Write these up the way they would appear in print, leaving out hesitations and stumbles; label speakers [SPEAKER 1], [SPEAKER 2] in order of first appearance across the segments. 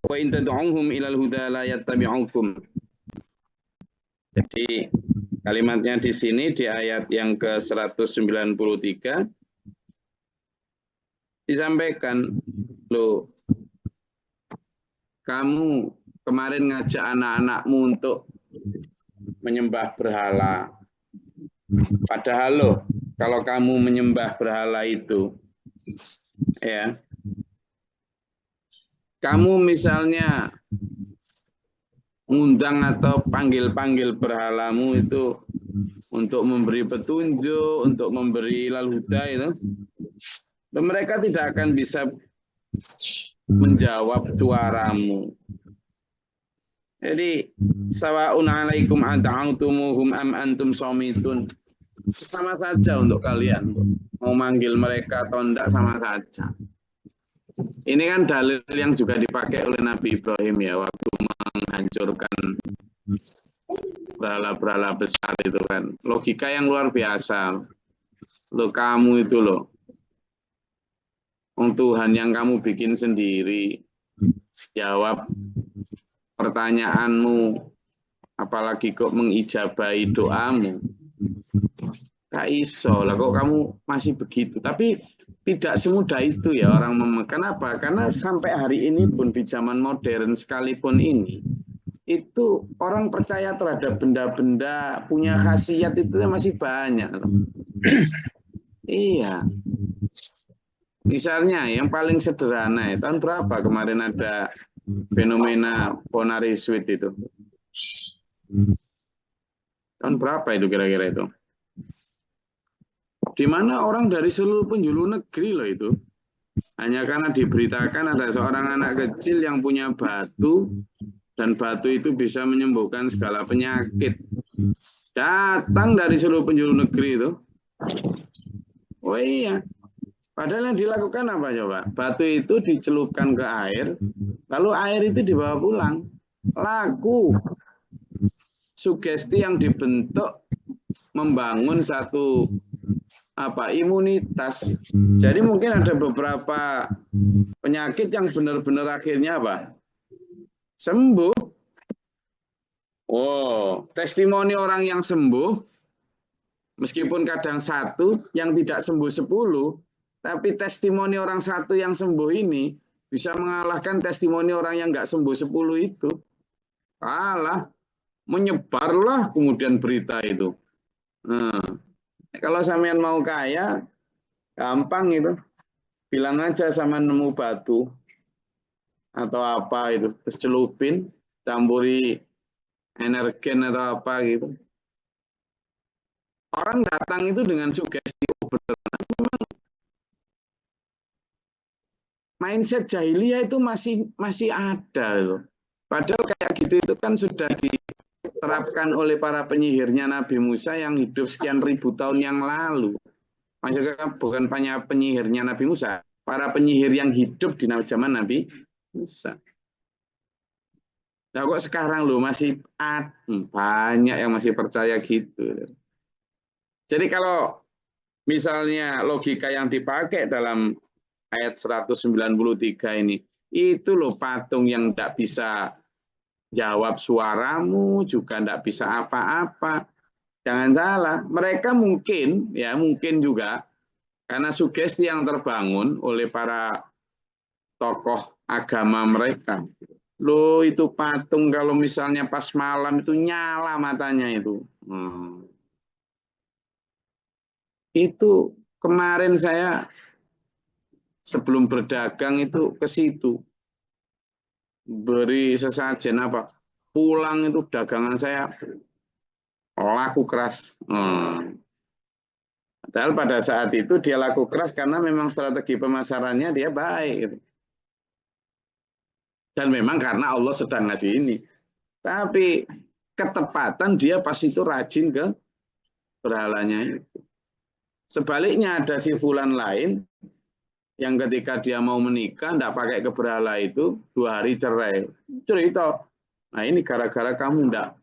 [SPEAKER 1] wa in tad'uhum ilal huda la yattabi'ukum. Jadi kalimatnya di sini di ayat yang ke-193 disampaikan, loh, kamu kemarin ngajak anak-anakmu untuk menyembah berhala. Padahal loh, kalau kamu menyembah berhala itu, ya, kamu misalnya ngundang atau panggil-panggil berhalamu itu untuk memberi petunjuk, untuk memberi lalhuda itu, dan mereka tidak akan bisa menjawab suaramu. Jadi sawa'un 'alaikum ad'autumuhum am antum shamitun. Sama saja untuk kalian. Mau manggil mereka atau enggak sama saja. Ini kan dalil yang juga dipakai oleh Nabi Ibrahim ya waktu menghancurkan berhala-berhala besar itu kan. Logika yang luar biasa. Loh kamu itu loh. Tuhan yang kamu bikin sendiri. Jawab pertanyaanmu, apalagi kok mengijabahi doamu. Gak iso lah kok kamu masih begitu. Tapi tidak semudah itu ya orang kenapa? Karena sampai hari ini pun di zaman modern sekalipun ini, itu orang percaya terhadap benda-benda punya khasiat itu masih banyak. Iya. Misalnya yang paling sederhana, tahun berapa kemarin ada fenomena Ponari Sweet itu? Tahun berapa itu kira-kira itu? Di mana orang dari seluruh penjuru negeri loh itu. Hanya karena diberitakan ada seorang anak kecil yang punya batu, dan batu itu bisa menyembuhkan segala penyakit. Datang dari seluruh penjuru negeri itu. Oh iya. Padahal yang dilakukan apa coba? Batu itu dicelupkan ke air, lalu air itu dibawa pulang. Laku. Sugesti yang dibentuk membangun satu imunitas. Jadi mungkin ada beberapa penyakit yang benar-benar akhirnya apa? Sembuh. Oh, testimoni orang yang sembuh, meskipun kadang satu, yang tidak sembuh 10, tapi testimoni orang satu yang sembuh ini bisa mengalahkan testimoni orang yang nggak sembuh 10 itu. Kalah, menyebarlah kemudian berita itu. Nah, kalau sampean mau kaya, gampang itu. Bilang aja sama nemu batu atau apa itu, terus celupin, campuri energen atau apa gitu. Orang datang itu dengan sugesti, mindset jahiliyah itu masih ada loh. Padahal kayak gitu itu kan sudah diterapkan oleh para penyihirnya Nabi Musa yang hidup sekian ribu tahun yang lalu. Maksudnya bukan penyihirnya Nabi Musa, para penyihir yang hidup di zaman Nabi Musa. Nah kok sekarang loh masih banyak yang masih percaya gitu. Jadi kalau misalnya logika yang dipakai dalam ayat 193 ini, itu loh patung yang tidak bisa jawab suaramu, juga tidak bisa apa-apa. Jangan salah, mereka mungkin juga karena sugesti yang terbangun oleh para tokoh agama mereka. Loh itu patung kalau misalnya pas malam itu nyala matanya itu. Itu kemarin saya sebelum berdagang itu ke situ. Beri sesajen apa. Pulang itu dagangan saya laku keras. Padahal pada saat itu dia laku keras karena memang strategi pemasarannya dia baik. Gitu. Dan memang karena Allah sedang ngasih ini. Tapi ketepatan dia pas itu rajin ke berhalanya itu. Sebaliknya ada si fulan lain yang ketika dia mau menikah tidak pakai ke berhala itu 2 hari cerai. Cerita. Nah ini gara-gara kamu tidak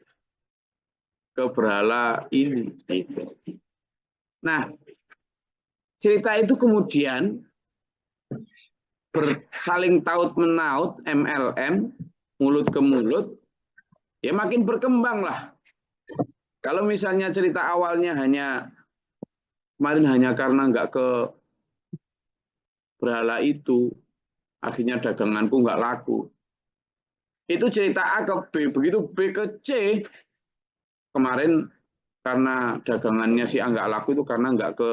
[SPEAKER 1] ke berhala ini. Nah cerita itu kemudian saling taut menaut, MLM, mulut ke mulut, ya makin berkembang lah. Kalau misalnya cerita awalnya kemarin hanya karena nggak ke berhala itu, akhirnya daganganku nggak laku. Itu cerita A ke B, begitu B ke C, kemarin karena dagangannya si A nggak laku itu karena nggak ke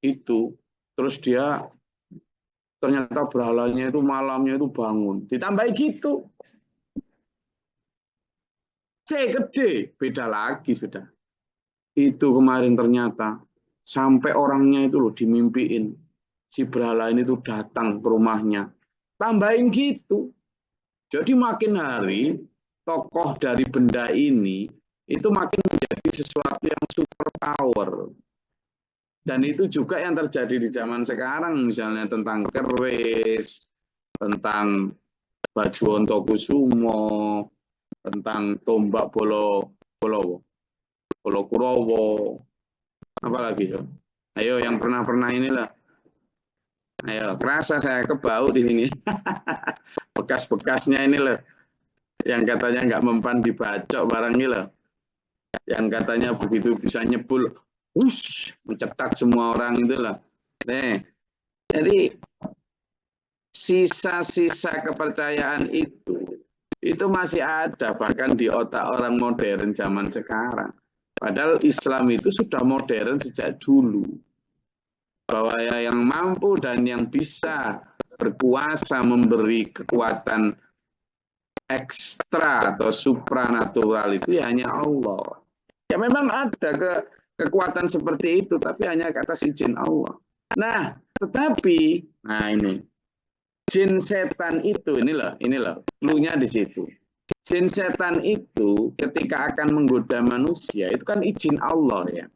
[SPEAKER 1] itu, terus dia ternyata berhalanya itu malamnya itu bangun, ditambahi gitu. C ke D, beda lagi sudah. Itu kemarin ternyata sampai orangnya itu loh dimimpiin. Si berhala ini tuh datang ke rumahnya. Tambahin gitu. Jadi makin hari tokoh dari benda ini itu makin menjadi sesuatu yang super power. Dan itu juga yang terjadi di zaman sekarang, misalnya tentang keris, tentang baju Ontokusumo, tentang tombak bolo Kurowo, apalagi ya. Ayo yang pernah inilah. Ayo, kerasa saya kebau di sini. Bekas-bekasnya ini loh. Yang katanya nggak mempan dibacok barang ini loh. Yang katanya begitu bisa nyebul, mencetak semua orang itu loh. Nih, jadi sisa-sisa kepercayaan itu masih ada bahkan di otak orang modern zaman sekarang. Padahal Islam itu sudah modern sejak dulu. Bahwa yang mampu dan yang bisa berkuasa memberi kekuatan ekstra atau supranatural itu ya hanya Allah. Ya memang ada kekuatan seperti itu, tapi hanya ke atas izin Allah. Nah, tetapi, ini jin setan itu, ini loh, clue-nya di situ. Jin setan itu ketika akan menggoda manusia itu kan izin Allah ya.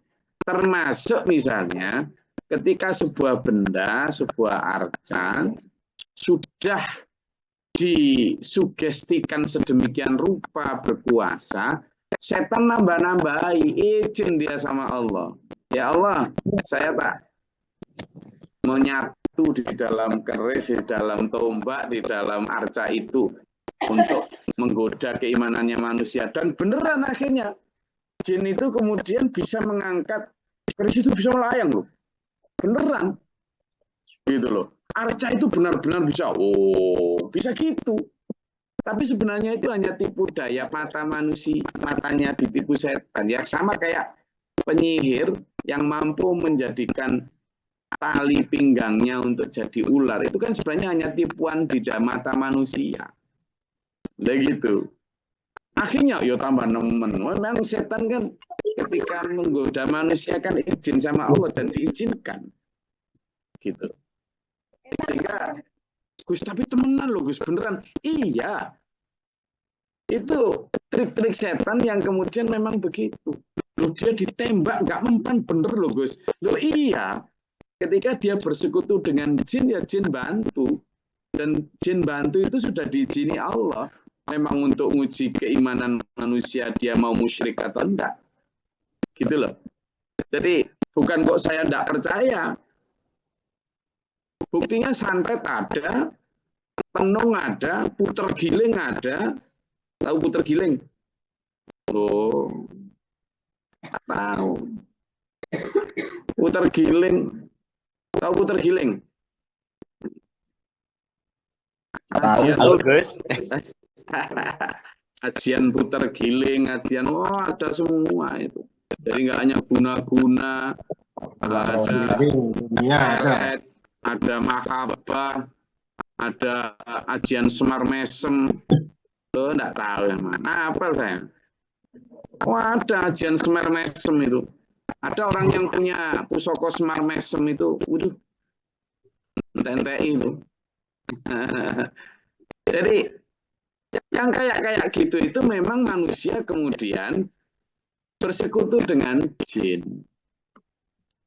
[SPEAKER 1] Termasuk misalnya ketika sebuah benda, sebuah arca sudah disugestikan sedemikian rupa berkuasa, setan nambah-nambahi izin dia sama Allah. Ya Allah, saya tak menyatu di dalam keris, di dalam tombak, di dalam arca itu untuk menggoda keimanannya manusia. Dan beneran akhirnya jin itu kemudian bisa mengangkat keris itu bisa melayang loh. Beneran. Gitu loh. Arca itu benar-benar bisa. Bisa gitu. Tapi sebenarnya itu hanya tipu daya mata manusia, matanya ditipu setan. Ya sama kayak penyihir yang mampu menjadikan tali pinggangnya untuk jadi ular. Itu kan sebenarnya hanya tipuan di mata manusia. Begitu. Akhirnya ya tambah nemen. Memang setan kan ketika menggoda manusia kan izin sama Allah dan diizinkan. Gitu. Sehingga Gus tapi temenan loh Gus beneran. Iya. Itu trik-trik setan yang kemudian memang begitu. Loh dia ditembak nggak mempan bener loh Gus. Loh iya. Ketika dia bersekutu dengan jin ya jin bantu. Dan jin bantu itu sudah diizini Allah. Memang untuk menguji keimanan manusia dia mau musyrik atau enggak. Gitu loh. Jadi bukan kok saya enggak percaya. Buktinya santet ada, tenung ada, puter giling ada. Tahu puter giling? Tahu. Puter giling. Tahu puter giling?
[SPEAKER 2] Tahu, Gus.
[SPEAKER 1] Ajian puter giling, ajian ada semua itu. Jadi nggak hanya guna-guna, ada mahabbah, ada ajian semar mesem. Lo nggak tahu yang mana? Apa saya? Ada ajian semar mesem itu. Ada orang yang punya pusoko semar mesem itu, ente itu. Jadi yang kayak gitu itu memang manusia kemudian bersekutu dengan jin.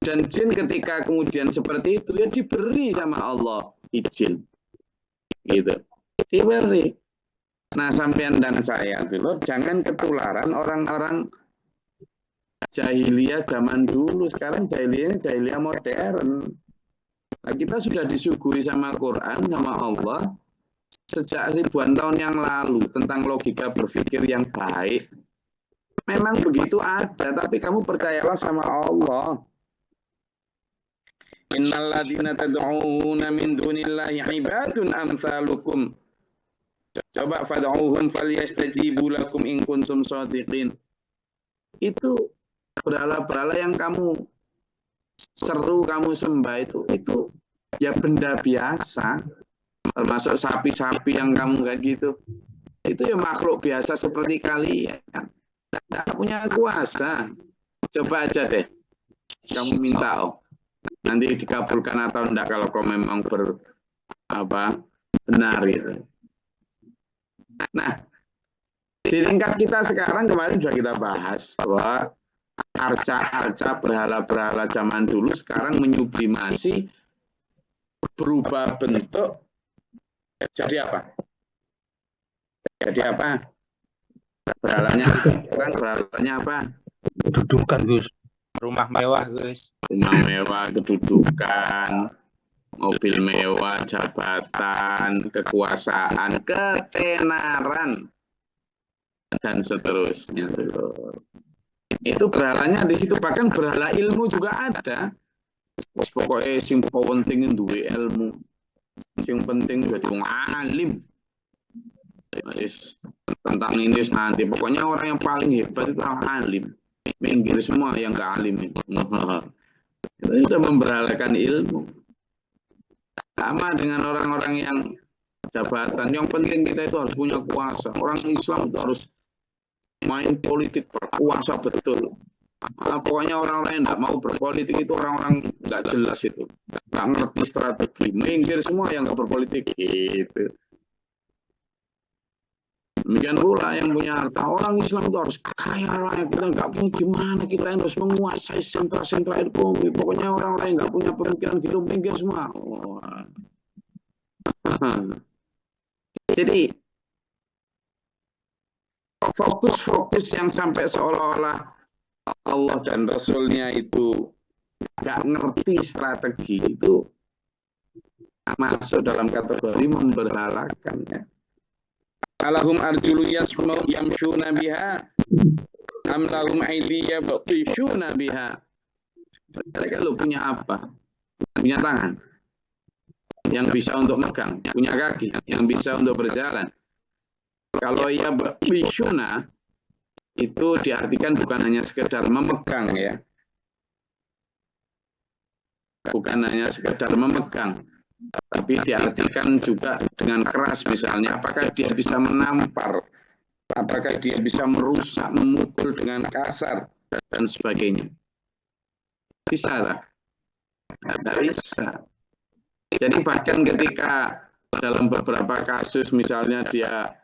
[SPEAKER 1] Dan jin ketika kemudian seperti itu ya diberi sama Allah izin. Gitu. Diberi. Nah, sampean dan saya dulu jangan ketularan orang-orang jahiliyah zaman dulu. Sekarang jahiliyah modern. Nah, kita sudah disuguhi sama Quran, sama Allah, sejak ribuan tahun yang lalu tentang logika berpikir yang baik. Memang begitu ada, tapi kamu percayalah sama Allah. Innal ladzina tad'una min dunillahi ibadun amsalukum. Coba fad'uhum falyastajibu lakum in kuntum shadiqin. Itu berhala-berhala yang kamu seru, kamu sembah itu ya benda biasa. Termasuk sapi-sapi yang kamu kayak gitu. Itu ya makhluk biasa seperti kalian. Tidak punya kuasa. Coba aja deh. Kamu minta nanti dikabulkan atau enggak kalau kau memang benar gitu. Nah, di tingkat kita sekarang kemarin sudah kita bahas bahwa arca-arca berhala-berhala zaman dulu sekarang menyublimasi, berubah bentuk. Jadi apa? Jadi apa? Berhalanya apa?
[SPEAKER 2] Kedudukan, Gus. Rumah mewah, Gus.
[SPEAKER 1] Rumah mewah, kedudukan, mobil mewah, jabatan, kekuasaan, ketenaran, dan seterusnya. Itu berhalanya di situ. Bahkan berhala ilmu juga ada. Pokoknya sing penting duwe ilmu. Yang penting jadi wong alim. Tentang ini nanti. Pokoknya orang yang paling hebat itu orang alim. Minggir semua yang gak alim itu. Itu sudah memberhalakan ilmu. Sama dengan orang-orang yang jabatan. Yang penting kita itu harus punya kuasa. Orang Islam itu harus main politik berkuasa betul. Pokoknya orang-orang yang tidak mau berpolitik itu orang-orang nggak jelas itu, nggak ngerti strategi, minggir semua yang nggak berpolitik gitu. Demikian pula yang punya harta, orang Islam itu harus kaya raya, kita nggak punya gimana, kita harus menguasai sentra-sentra ekonomi. Pokoknya orang-orang yang nggak punya pemikiran gitu minggir semua. Jadi fokus-fokus yang sampai seolah-olah Allah dan Rasulnya itu nggak ngerti strategi itu masuk dalam kategori memberhalakan. Ya. Alahum arjulu yamshuna biha am lahum aydiyya batishuna biha. Mereka lu punya apa? Punya tangan yang bisa untuk megang, punya kaki yang bisa untuk berjalan. Kalau ya batishuna itu diartikan bukan hanya sekedar memegang ya. Bukan hanya sekedar memegang, tapi diartikan juga dengan keras misalnya. Apakah dia bisa menampar, apakah dia bisa merusak, memukul dengan kasar, dan sebagainya. Bisa lah? Tidak bisa. Jadi bahkan ketika dalam beberapa kasus misalnya dia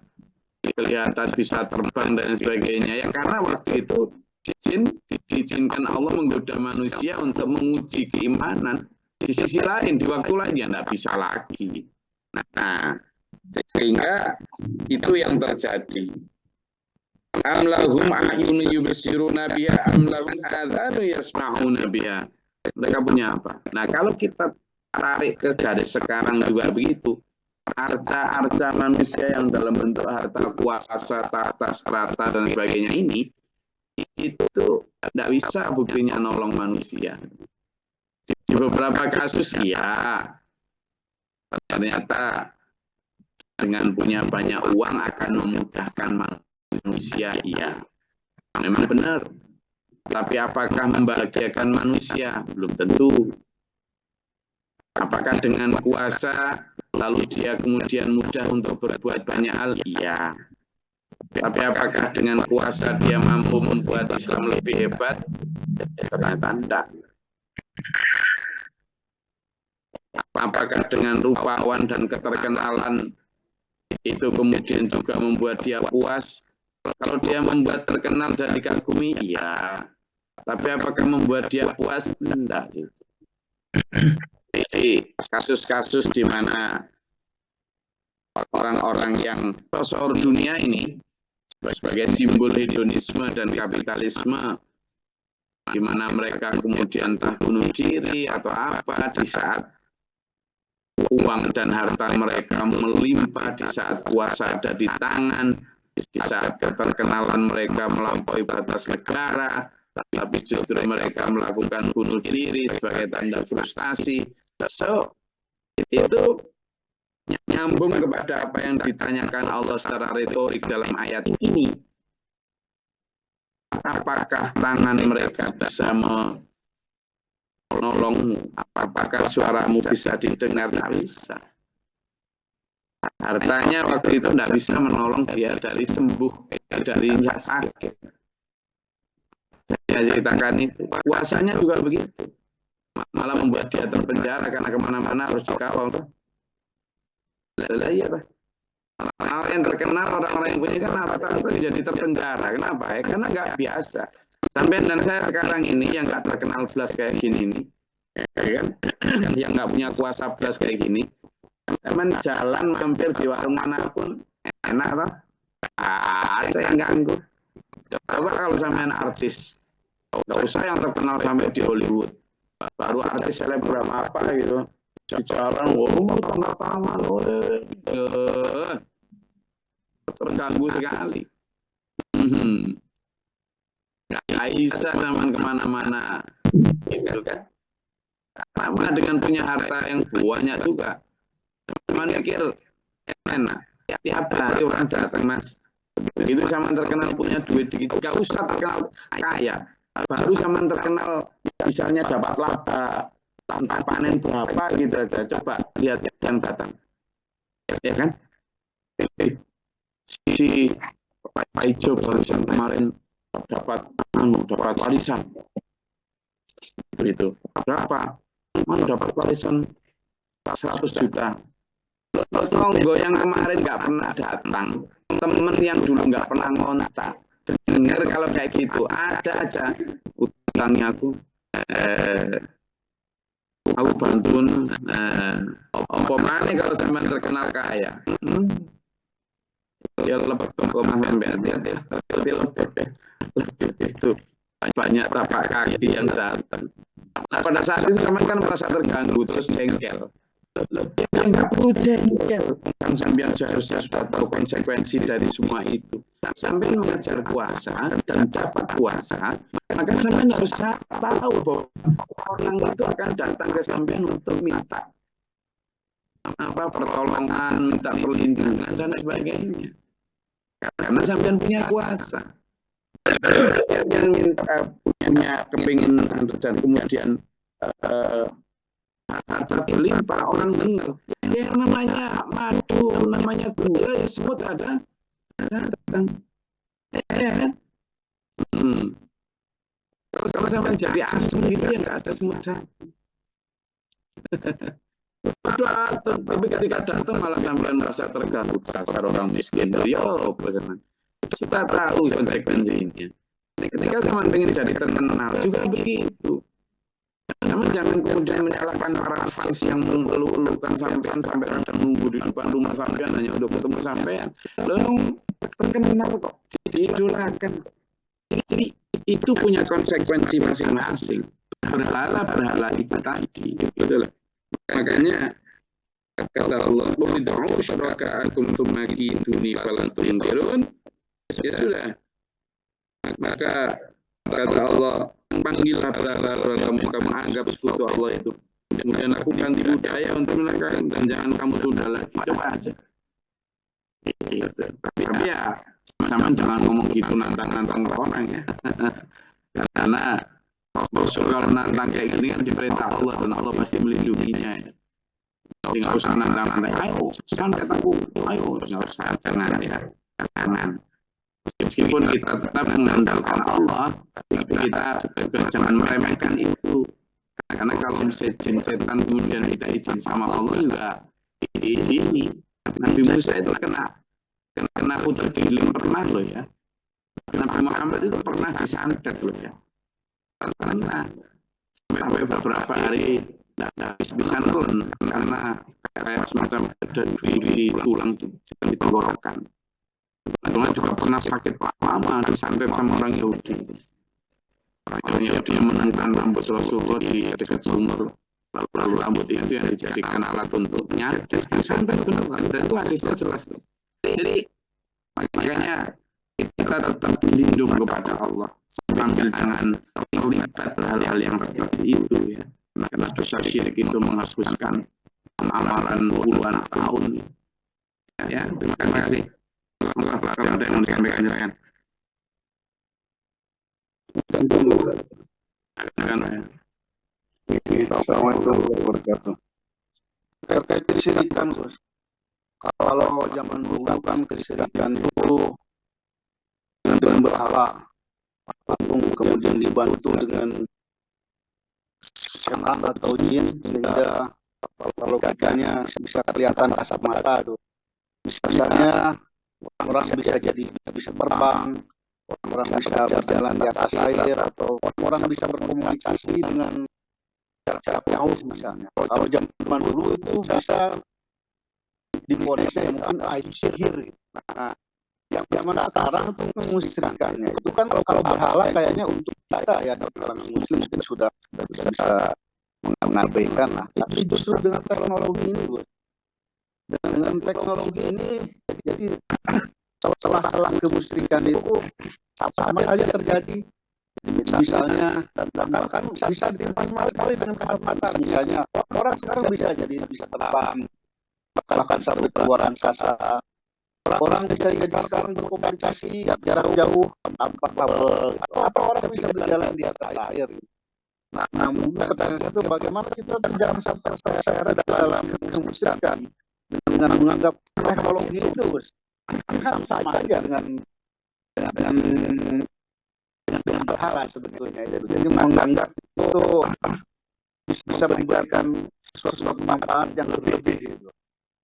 [SPEAKER 1] kelihatan bisa terbang dan sebagainya, ya karena waktu itu diizinkan Allah menggoda manusia untuk menguji keimanan. Di sisi lain, di waktu lain ya tidak bisa lagi. Nah, sehingga itu yang terjadi. Am lahum a'yunun yubsiruna biha am lahum adhanun yasma'una biha. Mereka punya apa? Nah, kalau kita tarik ke garis sekarang juga begitu. Arca-arca manusia yang dalam bentuk harta kuasa, tahta, strata, dan sebagainya ini, itu tidak bisa buktinya nolong manusia. Di beberapa kasus, ya, ternyata dengan punya banyak uang akan memudahkan manusia, iya. Memang benar. Tapi apakah membahagiakan manusia? Belum tentu. Apakah dengan kuasa lalu dia kemudian mudah untuk berbuat banyak hal? Iya. Tapi apakah dengan kuasa dia mampu membuat Islam lebih hebat? Ternyata tidak. Apakah dengan rupawan dan keterkenalan itu kemudian juga membuat dia puas? Kalau dia membuat terkenal dan dikagumi, iya. Tapi apakah membuat dia puas? Tidak. Jadi kasus-kasus di mana orang-orang yang tersohor dunia ini sebagai simbol hedonisme dan kapitalisme, di mana mereka kemudian entah bunuh diri atau apa di saat uang dan harta mereka melimpah di saat kuasa ada di tangan, di saat keterkenalan mereka melampaui batas negara, tapi justru mereka melakukan bunuh diri sebagai tanda frustasi. So, itu nyambung kepada apa yang ditanyakan Allah secara retorik dalam ayat ini. Apakah tangan mereka bisa menolongmu? Apakah suaramu bisa didengar? Tidak bisa. Hartanya waktu itu tidak bisa menolong dia dari sembuh, dari nggak sakit. Saya ceritakan itu. Kuasanya juga begitu. Malah membuat dia terpenjara karena kemana-mana harus dikawal. Iya, orang yang terkenal, orang-orang yang punya kan rata-rata jadi terpenjara. Kenapa? Ya, karena nggak biasa. Sampai dan saya sekarang ini yang nggak terkenal jelas kayak gini nih, ya kan? Yang nggak punya kuasa belas kayak gini, emang jalan mampir di warung manapun enak toh? Ada yang ganggu. Coba kalau sampean artis, nggak usah yang terkenal sampai di Hollywood, baru artis selebgram apa gitu, di jalan, tanda tangan, terganggu sekali. Nggak bisa zaman kemana-mana, gitu kan? Sama dengan punya harta yang banyak juga. Cuma mikir enak, tiap hari orang datang mas. Begitu zaman terkenal punya duit dikit, nggak usah terkenal kaya. Baru zaman terkenal misalnya dapat laba, entah panen berapa gitu aja. Coba lihat yang datang, ya kan? Si Pak Ijo barusan kemarin dapat warisan. Itu berapa? Dapat warisan 100 juta. Tonggo yang kemarin nggak pernah datang, temen yang dulu nggak pernah ngontak, dengar kalau kayak gitu, ada aja utangnya aku bantuin. Apa mana kalau sampai terkenal kaya? Ya lebih koma hati-hati itu banyak tapak kaki yang datang. Nah pada saat itu sampean kan merasa terganggu terus jengkel. Nggak perlu jengkel, kan sampean seharusnya sudah tahu konsekuensi dari semua itu. Sampean mengejar kuasa dan dapat kuasa, maka sampean harus tahu bahwa orang itu akan datang ke sampean untuk minta pertolongan, minta perlindungan dan sebagainya. Karena sampean punya kuasa. Yang minta punya kepinginan dan kemudian harta berlimpah, orang dengar yang namanya madu, namanya gula, ya semut ada datang, ya kan? Kalau sampai jadi asem gitu ya nggak ada semut datang. Tapi ketika datang malah sampai merasa terganggu dasar orang miskin. Yo, kita tahu konsekuensinya. Ketika sama pengen jadi terkenal juga begitu. Namun jangan kemudian menyalahkan para fans yang mengeluh-elukan sampean sampai ada nunggu di depan rumah sampean hanya untuk ketemu sampean. Lalu terkenal kok, diidolakan. Jadi itu punya konsekuensi masing-masing. Berhala itu tadi, itulah. Makanya kata Allah, "Ud'u syuraka'akum tsumma kiduni falan tunzirun." Ya sudah. Maka kata Allah, panggillah kamu anggap sekutu Allah itu. Kemudian aku ganti budaya untuk mereka dan jangan kamu tunda lagi. Coba aja. Tapi ya, jangan ngomong gitu nantang-nantang orang ya. Karena kalau nantang kayak gini kan diperintah Allah dan Allah pasti melindunginya ya. Jadi nggak usah nantang-nantang. Ayo, santet aku. Ayo, nggak usah jangan ya. Jangan. Meskipun kita tetap mengandalkan Allah, tapi kita juga jangan meremehkan itu. Karena kalau jin setan kemudian kita izin sama Allah juga diizini. Nabi Musa itu kena putar giling pernah loh ya. Nabi Muhammad itu pernah disantet loh ya. Karena sampai beberapa hari bisa nelen karena kayak semacam ada di tulang di tenggorokan. Nah, juga pernah sakit lama disantet sama orang Yahudi. Orang Yahudi yang menentang rambut Rasulullah di dekat sumur lalu rambut itu yang dijadikan alat untuknya dan sampai benar dan itu hadisnya jelas. Jadi makanya kita tetap lindung kepada Allah sambil jangan terlibat hal-hal yang seperti itu ya. Karena dosa syirik itu menghapuskan amalan puluhan tahun. Ya, terima kasih. Yang disampaikan.
[SPEAKER 3] Assalamualaikum warahmatullahi wabarakatuh. Terkait kesyirikan, Gus. Kalau zaman dulu kan kesyirikan itu dengan berhala, patung kemudian dibantu dengan setan atau jin sehingga kalau logikanya bisa kelihatan kasat mata tuh. Misalnya orang bisa terbang, orang bisa berjalan di atas air, atau orang bisa berkomunikasi dengan jarak jauh misalnya. Kalau zaman dulu itu bisa difonisnya mungkin itu sihir. Nah, yang zaman sekarang itu kemusyrikannya itu kan kalau berhala kayaknya untuk kita ya, orang muslim mungkin sudah bisa mengabaikan lah. Tapi justru dengan teknologi ini, dengan teknologi ini jadi salah kemusyrikan itu sama saja terjadi. Misalnya bahkan bisa dikali dengan kasat mata. Misalnya orang sekarang bisa terbang, bahkan sampai keluar angkasa. Orang bisa jadi sekarang berkomunikasi jarak jauh tanpa kabel, atau orang bisa berjalan di atas air. Nah, mungkin pertanyaan satu, bagaimana kita jangan sampai terseret dalam kemusyrikan dengan menganggap teknologi itu kan sama aja dengan berhala sebetulnya. Jadi menganggap itu bisa memberikan sesuatu manfaat yang lebih gitu.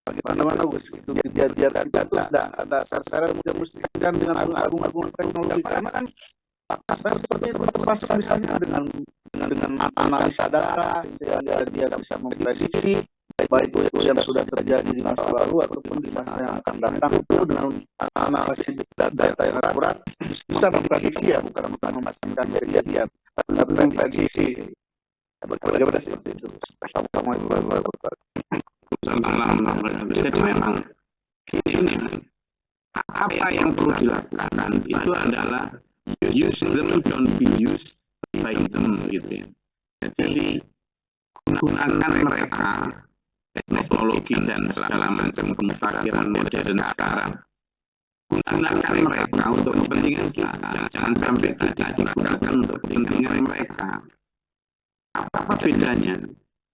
[SPEAKER 3] Bagaimana Gus itu biar kita tuh ada syarat kemusyrikan dengan agung-agung teknologi, karena kan seperti itu termasuk misalnya dengan analisa data sehingga dia bisa memprediksi baik itu yang sudah terjadi di masa lalu ataupun di masa yang akan datang. Itu dengan analisis data yang akurat bisa memprediksi, ya bukan memastikan kejadian, tapi memprediksi. Bagaimana seperti itu?
[SPEAKER 1] Jadi memang ini apa yang perlu dilakukan itu adalah use them, don't be used by them gitu ya. Jadi gunakan mereka, teknologi dan segala macam kemutakhiran modern sekarang, gunakan mereka untuk kepentingan kita, jangan sampai kita digunakan untuk kepentingan mereka. Apa bedanya?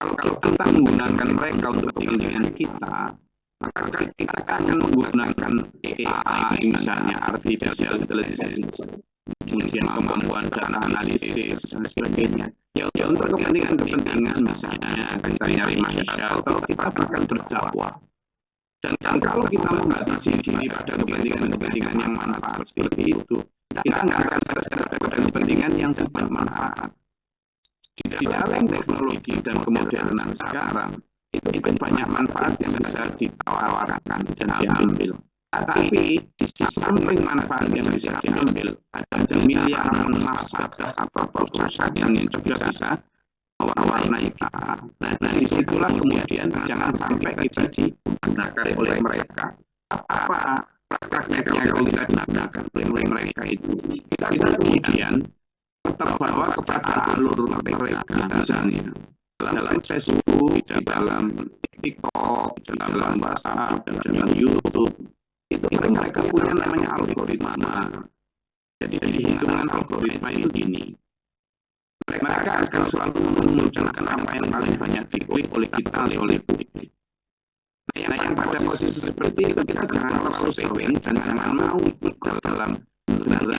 [SPEAKER 1] Kalau kita menggunakan mereka untuk kepentingan kita, maka kita akan menggunakan AI misalnya, artificial intelligence, kemudian kemampuan data analisis dan sebagainya. Ya untuk kepentingan misalnya kita nyari manusia atau kita bahkan berdakwah. Dan kalau kita membatasi diri pada kepentingan yang manfaat seperti itu, kita nggak akan selesai pada kepentingan yang tidak manfaat. Di dalam teknologi dan kemodernan sekarang itu banyak manfaat yang bisa ditawarkan dan diambil. Tapi di samping manfaat yang bisa diambil, ada miliaran mafsadah atau kerusakan yang juga bisa mewarnai kita. Nah, disitulah kemudian jangan sampai kita digunakan oleh mereka. Apa prakteknya kalau kita digunakan oleh mereka itu? Kita kemudian terbawa kepada alur mereka, misalnya dalam Facebook, di dalam TikTok, di dalam WhatsApp, di dalam YouTube. Itu mereka punya namanya algoritma. Jadi hitungan algoritma itu gini. Mereka akan selalu memunculkan apa yang paling banyak diklik oleh kita, oleh publik. Nah, yang pada posisi seperti itu kita jangan terlalu sering dan jangan mau ikut dalam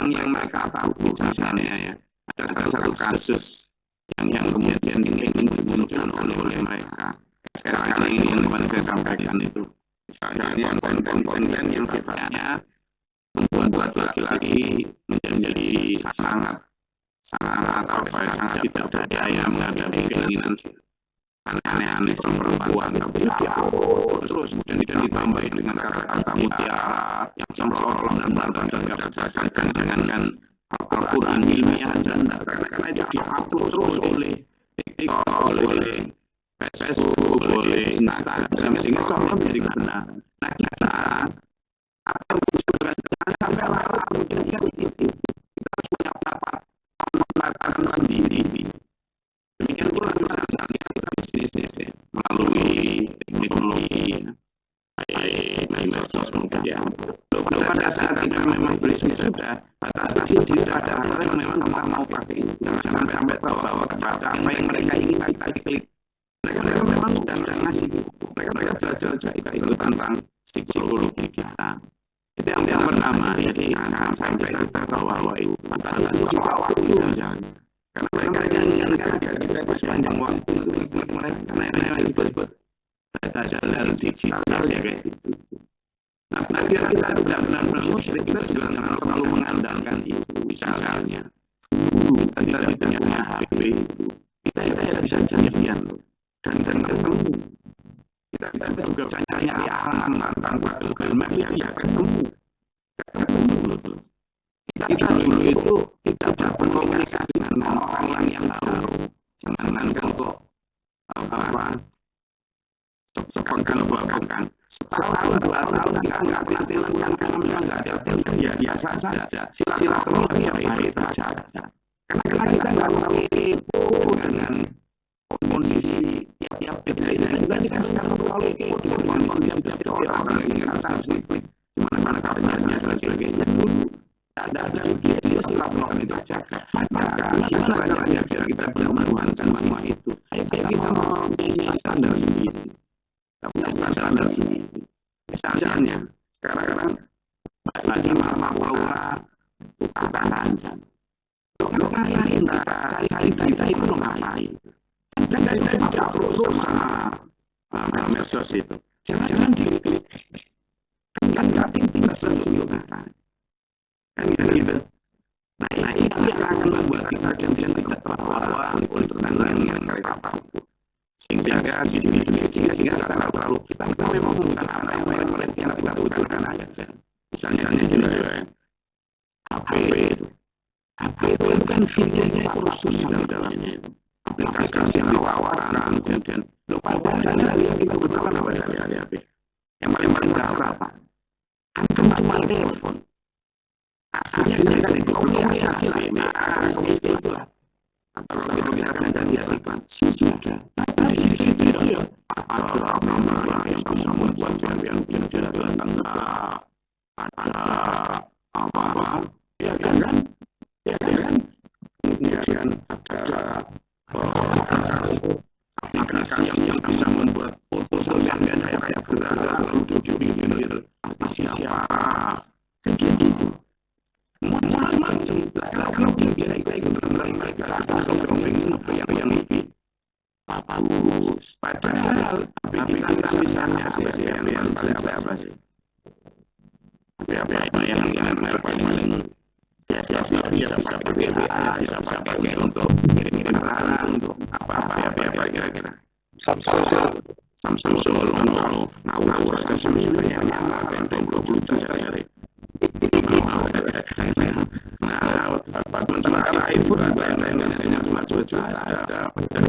[SPEAKER 1] yang mereka tahu. Misalnya ya, ada satu kasus yang kemudian ingin dimunculkan oleh mereka. Sekarang ini yang saya sampaikan itu, misalnya konten yang sifatnya membuat laki-laki menjadi sangat tidak berdaya menghadapi keinginan aneh-aneh si perempuan, tapi terus kemudian tidak ditambahi dengan kata-kata mutiara yang semprong dan tidak berdasarkan jangankan Al-Quran ilmiah saja, karena itu diupload terus oleh TikTok, oleh Facebook, boleh Instagram, sehingga seolah menjadi kebenaran. Nah kita akan sampai larut kemudian kita harus punya pendapat sendiri. Demikian pula misalnya kita bisnis melalui teknologi, baik sosmed media. Pada saat kita memang berisnis sudah batasi diri pada hal yang memang kita mau pakai. Jangan sampai terbawa kepada apa yang mereka ingin kita klik. Mereka memang sudah ngasih. Mereka belajar ikut tentang psikologi kita. Itu yang pertama. Jadi jangan sampai kita terbawa itu batasi waktu misalnya. Karena mereka ingin agar kita sepanjang waktu itu ikut mereka. Karena itu jalan digital ya kayak gitu. Nah, biar kita tidak benar-benar musyrik, kita juga jangan terlalu mengandalkan itu. Misalnya, kita tidak punya HP itu, kita bisa janjian dan ketemu. Kita juga bisa nyari alamat tanpa Google Maps ya ketemu betul. Kita dulu itu tidak berkomunikasi dengan orang yang jauh. Jangan kok sepekan setahun 2 tahun kita nggak telepon karena memang nggak ada telepon ya biasa saja silaturahmi ya baik saja karena kita nggak tahu dengan kondisi tiap bedanya juga kita sekarang kalau dengan kondisi tiap orang yang kita harus gimana kabarnya dan sebagainya dulu ada dia silaturahmi itu jaga maka gimana caranya biar kita bisa menuhankan semua itu ayo kita mempunyai standar sendiri. Punya standar sendiri. Misalnya, sekarang lagi Mama Paula tukaran kan. Kalau ngapain cari data itu lo ngapain? Dan dari tidak terus sama medsos itu. Jangan diklik. Kan dating tidak sesuai kan. Kan gitu. Nah itu yang akan membuat kita kemudian tidak terbawa oleh tentang yang mereka tahu. Sehingga kita terlalu kita memang bukan apa yang mereka kita butuhkan aja. Misalnya juga HP itu kan videonya kursus di dalamnya itu. Aplikasi yang ditawarkan kemudian lupa kita butuhkan apa dari HP. Yang paling dasar apa? Kan cuma telepon. Hasilnya kan itu komunikasi lah. Itulah. Atau kalau kita belajar di iklan sudah di situ ya ada nama yang bisa membuat kalian kemudian ada apa ya kan kemudian ada aplikasi yang bisa membuat foto sampai ada kayak gerak lalu duduk siapa kayak gitu macam-macam kalau kita ikut tentang mereka kalau pengen apa yang lebih bagus padahal kita misalnya yang paling apa sih apa yang paling biasa bisa pakai BBA bisa pakai untuk kirim untuk apa kira-kira Samsung Solo ngawur ke Samsung yang ada 20 juta sehari. Nah, sementara iPhone lain-lainnya cuma 2 juta ada yang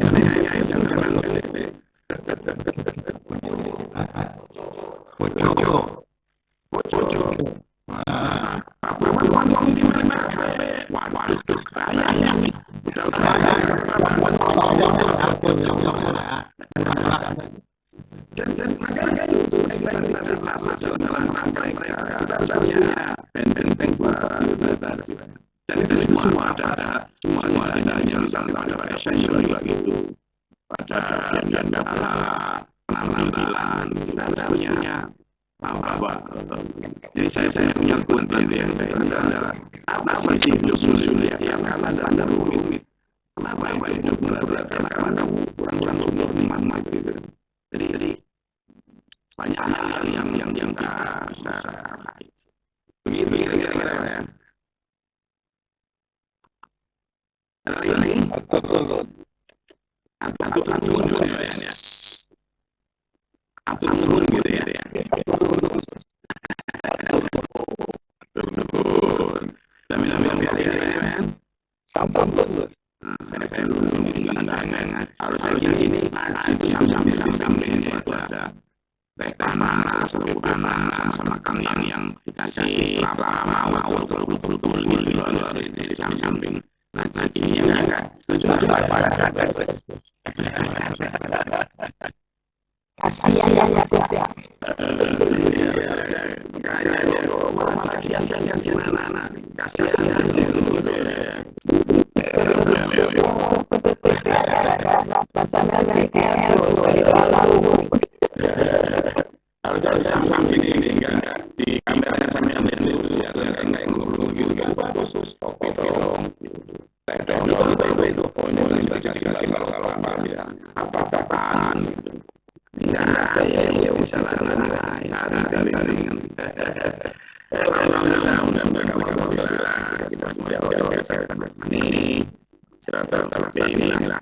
[SPEAKER 1] jangan dan itu semua ada semua ada essential juga gitu pada penampilan kita punya apa jadi saya punya konten yang adalah apa sih usul yang karena standar rumit kenapa itu berat karena kamu kurang untuk mama gitu jadi banyak hal yang kita begitu kira-kira ya. Ada lagi? Atur gitu ya. Saya belum harus ini samping-sampingnya itu ada baik kanan, sebelah kanan, sama kalian yang dikasih kelapa mau betul di samping. Nah, cicinya kan setuju pada kasihan ya. Kalau samping ini enggak di kameranya sampai dulu ya, enggak ngelulu kan khusus kopi dong. Itu poinnya kasih masalah ya. Apa-apaan gitu. Enggak ada ya bisa kita sudah ini serata inilah